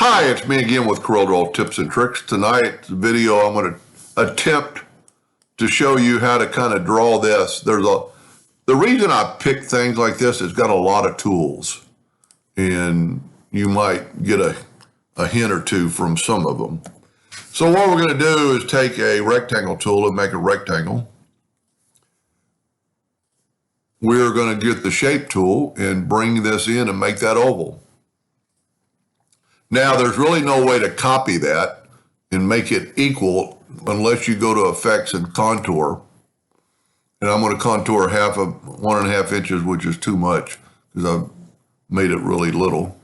Hi, it's me again with CorelDraw Tips and Tricks. Tonight's video, I'm going to attempt to show you how to kind of draw this. The reason I pick things like this, it's got a lot of tools, and you might get a hint or two from some of them. So what we're going to do is take a rectangle tool and make a rectangle. We're going to get the shape tool and bring this in and make that oval. Now, there's really no way to copy that and make it equal unless you go to Effects and Contour. And I'm going to contour 1.5 inches, which is too much because I've made it really little.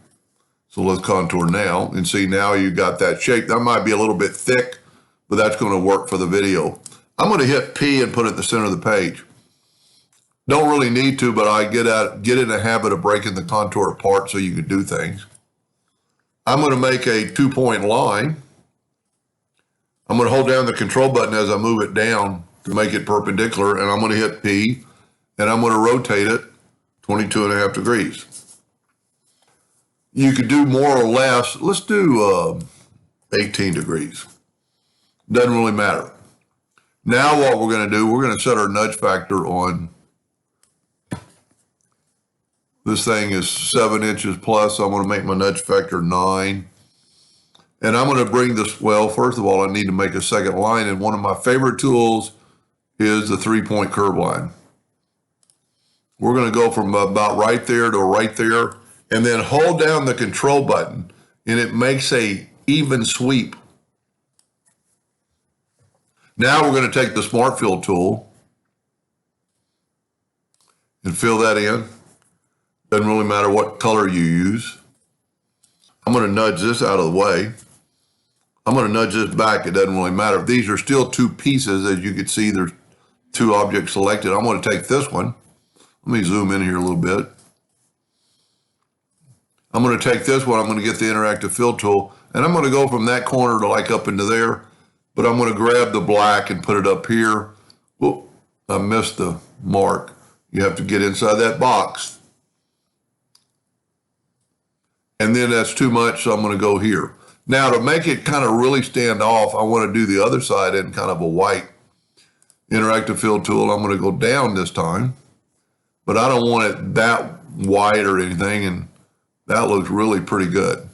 So let's contour now and see now you got that shape. That might be a little bit thick, but that's going to work for the video. I'm going to hit P and put it in the center of the page. Don't really need to, but I get in a habit of breaking the contour apart so you can do things. I'm going to make a 2-point line. I'm going to hold down the control button as I move it down to make it perpendicular, and I'm going to hit P, and I'm going to rotate it 22.5 degrees. You could do more or less. Let's do 18 degrees. Doesn't really matter. Now what we're going to do, we're going to set our nudge factor on. This thing is 7 inches plus, so I'm going to make my nudge factor 9. And I'm going to bring this, well, first of all, I need to make a second line, and one of my favorite tools is the 3-point curve line. We're going to go from about right there to right there, and then hold down the control button, and it makes a even sweep. Now we're going to take the Smart Fill tool and fill that in. Doesn't really matter what color you use. I'm going to nudge this out of the way. I'm going to nudge this back. It doesn't really matter. These are still two pieces. As you can see, there's two objects selected. I'm going to take this one. Let me zoom in here a little bit. I'm going to take this one. I'm going to get the interactive fill tool, and I'm going to go from that corner to like up into there, but I'm going to grab the black and put it up here. Whoop, I missed the mark. You have to get inside that box. And then that's too much, so I'm going to go here. Now, to make it kind of really stand off, I want to do the other side in kind of a white interactive fill tool. I'm going to go down this time, but I don't want it that white or anything, and that looks really pretty good.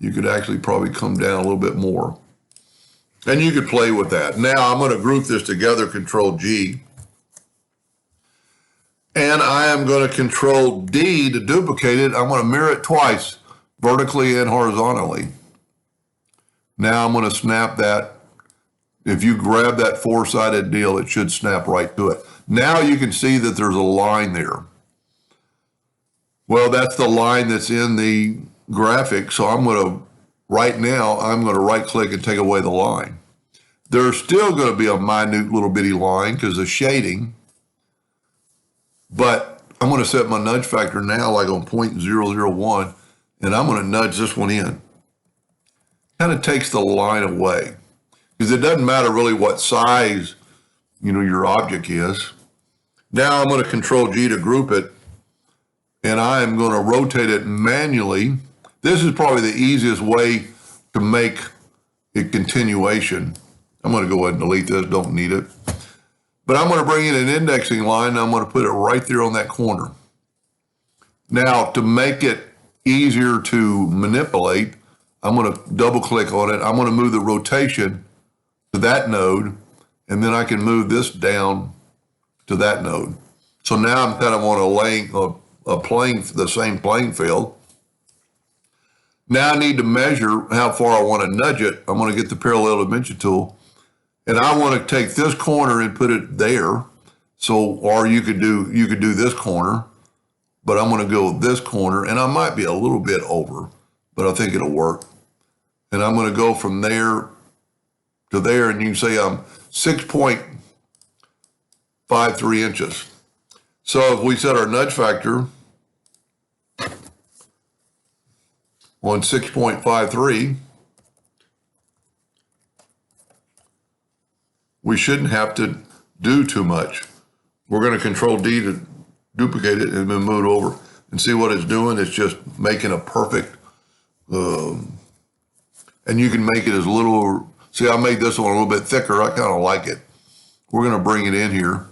You could actually probably come down a little bit more. And you could play with that. Now, I'm going to group this together, Control G. And I am going to Control D to duplicate it. I'm going to mirror it twice, vertically and horizontally. Now I'm going to snap that. If you grab that four-sided deal, it should snap right to it. Now you can see that there's a line there. Well, that's the line that's in the graphic. So right now, I'm going to right-click and take away the line. There's still going to be a minute little bitty line because of shading. But I'm going to set my nudge factor now like on 0.001, and I'm going to nudge this one in. Kind of takes the line away because it doesn't matter really what size, your object is. Now I'm going to Control G to group it, and I am going to rotate it manually. This is probably the easiest way to make a continuation. I'm going to go ahead and delete this, don't need it. But I'm going to bring in an indexing line, and I'm going to put it right there on that corner. Now, to make it easier to manipulate, I'm going to double click on it. I'm going to move the rotation to that node, and then I can move this down to that node. So now I'm kind of on the same playing field. Now I need to measure how far I want to nudge it. I'm going to get the parallel dimension tool. And I want to take this corner and put it there. So, or you could do this corner, but I'm going to go this corner, and I might be a little bit over, but I think it'll work. And I'm going to go from there to there, and you can say I'm 6.53 inches. So if we set our nudge factor on 6.53, we shouldn't have to do too much. We're going to Control D to duplicate it and then move it over and see what it's doing. It's just making a perfect And you can make it as little, see, I made this one a little bit thicker. I kind of like it. We're going to bring it in here.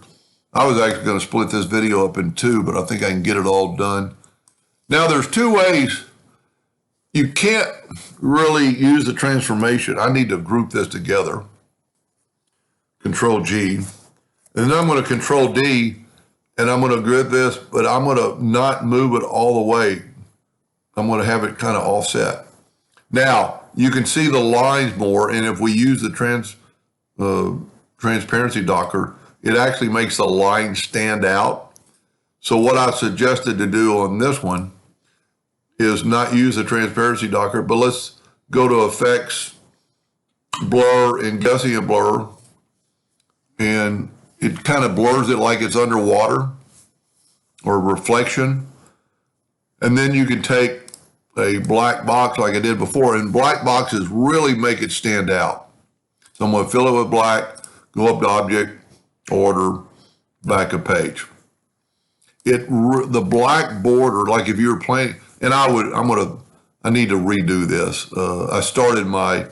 I was actually going to split this video up in two, but I think I can get it all done. Now, there's two ways. You can't really use the transformation. I need to group this together. Control G. And then I'm going to Control D, and I'm going to grid this, but I'm going to not move it all the way. I'm going to have it kind of offset. Now, you can see the lines more, and if we use the transparency docker, it actually makes the line stand out. So what I suggested to do on this one is not use the transparency docker, but let's go to Effects, Blur, and Gaussian Blur, and it kind of blurs it like it's underwater or reflection. And then you can take a black box like I did before, and black boxes really make it stand out. So I'm going to fill it with black, go up to Object, Order, back a page. The black border, like if you were playing, and I need to redo this. I started my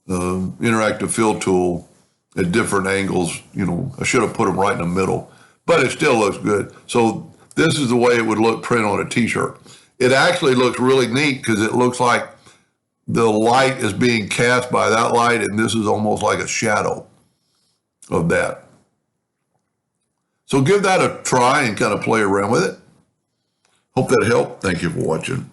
interactive fill tool at different angles. You know, I should have put them right in the middle, but it still looks good. So this is the way it would look print on a t-shirt. It actually looks really neat because it looks like the light is being cast by that light, and this is almost like a shadow of that. So give that a try and kind of play around with it. Hope that helped. Thank you for watching.